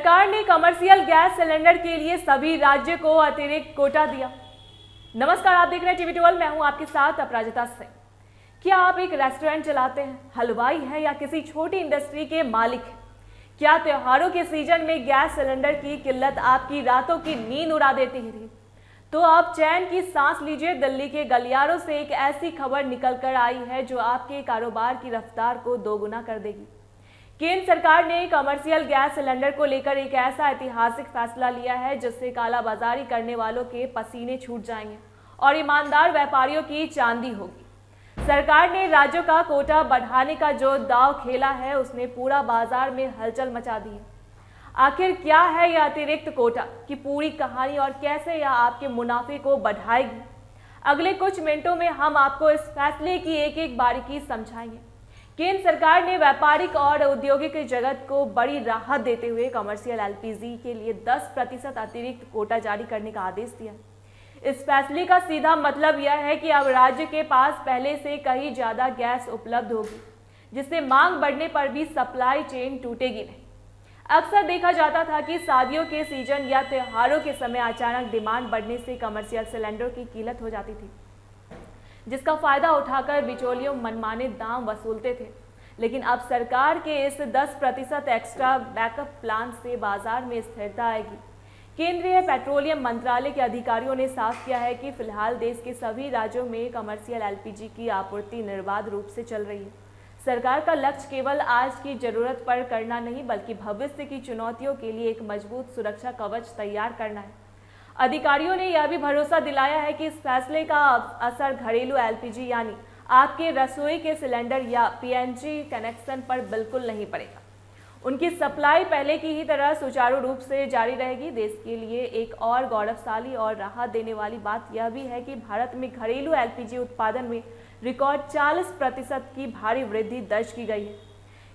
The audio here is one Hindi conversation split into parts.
सरकार ने कमर्शियल गैस सिलेंडर के लिए सभी राज्य को अतिरिक्त कोटा दिया। नमस्कार, आप देख रहे हैं टीवी 12। मैं हूं आपके साथ अपराजिता सिंह। क्या आप एक रेस्टोरेंट चलाते हैं, हलवाई हैं या किसी छोटी इंडस्ट्री के मालिक हैं? क्या त्योहारों के सीजन में गैस सिलेंडर की किल्लत आपकी रातों की नींद उड़ा देती है? तो आप चैन की सांस लीजिए। दिल्ली के गलियारों से एक ऐसी खबर निकल कर आई है जो आपके कारोबार की रफ्तार को दोगुना कर देगी। केंद्र सरकार ने कमर्शियल गैस सिलेंडर को लेकर एक ऐसा ऐतिहासिक फैसला लिया है जिससे कालाबाजारी करने वालों के पसीने छूट जाएंगे और ईमानदार व्यापारियों की चांदी होगी। सरकार ने राज्यों का कोटा बढ़ाने का जो दांव खेला है उसने पूरा बाजार में हलचल मचा दी है। आखिर क्या है यह अतिरिक्त कोटा की पूरी कहानी और कैसे यह आपके मुनाफे को बढ़ाएगी? अगले कुछ मिनटों में हम आपको इस फैसले की एक एक बारीकी समझाएंगे। केंद्र सरकार ने व्यापारिक और औद्योगिक जगत को बड़ी राहत देते हुए कमर्शियल एलपीजी के लिए 10% अतिरिक्त कोटा जारी करने का आदेश दिया। इस फैसले का सीधा मतलब यह है कि अब राज्य के पास पहले से कहीं ज्यादा गैस उपलब्ध होगी, जिससे मांग बढ़ने पर भी सप्लाई चेन टूटेगी नहीं। अक्सर देखा जाता था कि शादियों के सीजन या त्योहारों के समय अचानक डिमांड बढ़ने से कमर्शियल सिलेंडर की किल्लत हो जाती थी, जिसका फायदा उठाकर बिचौलियों मनमाने दाम वसूलते थे। लेकिन अब सरकार के इस 10% एक्स्ट्रा बैकअप प्लान से बाजार में स्थिरता आएगी। केंद्रीय पेट्रोलियम मंत्रालय के अधिकारियों ने साफ किया है कि फिलहाल देश के सभी राज्यों में कमर्शियल एलपीजी की आपूर्ति निर्बाध रूप से चल रही है। सरकार का लक्ष्य केवल आज की जरूरत पर करना नहीं बल्कि भविष्य की चुनौतियों के लिए एक मजबूत सुरक्षा कवच तैयार करना है। अधिकारियों ने यह भी भरोसा दिलाया है कि इस फैसले का असर घरेलू एलपीजी यानी आपके रसोई के सिलेंडर या पीएनजी कनेक्शन पर बिल्कुल नहीं पड़ेगा। उनकी सप्लाई पहले की ही तरह सुचारू रूप से जारी रहेगी। देश के लिए एक और गौरवशाली और राहत देने वाली बात यह भी है कि भारत में घरेलू एलपीजी उत्पादन में रिकॉर्ड 40% की भारी वृद्धि दर्ज की गई है।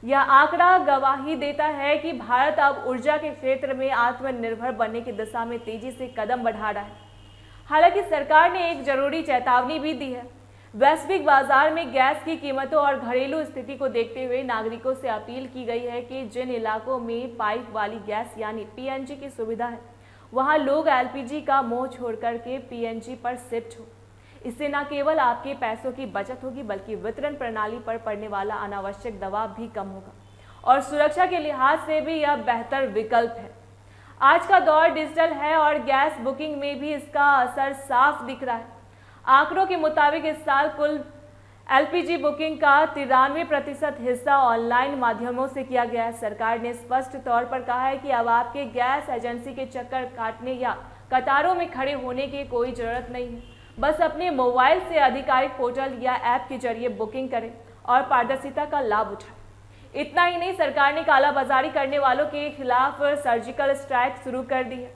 यह आंकड़ा गवाही देता है कि भारत अब ऊर्जा के क्षेत्र में आत्मनिर्भर बनने की दिशा में तेजी से कदम बढ़ा रहा है। हालांकि सरकार ने एक जरूरी चेतावनी भी दी है। वैश्विक बाजार में गैस की कीमतों और घरेलू स्थिति को देखते हुए नागरिकों से अपील की गई है कि जिन इलाकों में पाइप वाली गैस यानी पीएनजी की सुविधा है, वहां लोग एलपीजी का मोह छोड़ करके पीएनजी पर शिफ्ट हो। इससे न केवल आपके पैसों की बचत होगी बल्कि वितरण प्रणाली पर पड़ने वाला अनावश्यक दबाव भी कम होगा और सुरक्षा के लिहाज से भी यह बेहतर विकल्प है। आज का दौर डिजिटल है और गैस बुकिंग में भी इसका असर साफ दिख रहा है। आंकड़ों के मुताबिक इस साल कुल एलपीजी बुकिंग का 93% हिस्सा ऑनलाइन माध्यमों से किया गया है। सरकार ने स्पष्ट तौर पर कहा है कि अब आपके गैस एजेंसी के चक्कर काटने या कतारों में खड़े होने की कोई जरूरत नहीं है। बस अपने मोबाइल से आधिकारिक पोर्टल या ऐप के जरिए बुकिंग करें और पारदर्शिता का लाभ उठाएं। इतना ही नहीं, सरकार ने कालाबाजारी करने वालों के खिलाफ सर्जिकल स्ट्राइक शुरू कर दी है।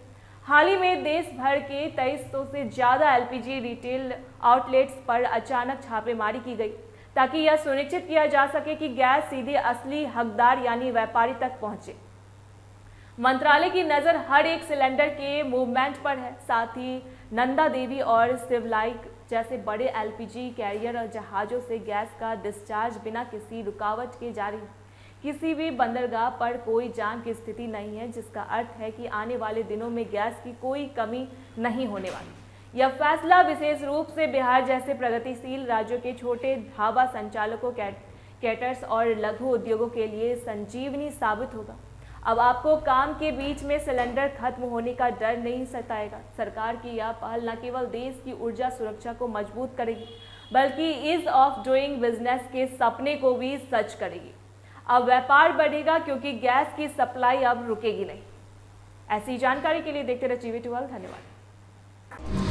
हाल ही में देश भर के 2300 से ज़्यादा एलपीजी रिटेल आउटलेट्स पर अचानक छापेमारी की गई ताकि यह सुनिश्चित किया जा सके कि गैस सीधे असली हकदार यानी व्यापारी तक पहुंचे। मंत्रालय की नज़र हर एक सिलेंडर के मूवमेंट पर है। साथ ही नंदा देवी और शिवलाइक जैसे बड़े एलपीजी कैरियर और जहाज़ों से गैस का डिस्चार्ज बिना किसी रुकावट के जारी है। किसी भी बंदरगाह पर कोई जाम की स्थिति नहीं है, जिसका अर्थ है कि आने वाले दिनों में गैस की कोई कमी नहीं होने वाली। यह फैसला विशेष रूप से बिहार जैसे प्रगतिशील राज्यों के छोटे ढाबा संचालकों, कैटर्स और लघु उद्योगों के लिए संजीवनी साबित होगा। अब आपको काम के बीच में सिलेंडर खत्म होने का डर नहीं सताएगा। सरकार की यह पहल न केवल देश की ऊर्जा सुरक्षा को मजबूत करेगी बल्कि ईज ऑफ डूइंग बिजनेस के सपने को भी सच करेगी। अब व्यापार बढ़ेगा क्योंकि गैस की सप्लाई अब रुकेगी नहीं। ऐसी जानकारी के लिए देखते रहिए टीवी 12। धन्यवाद।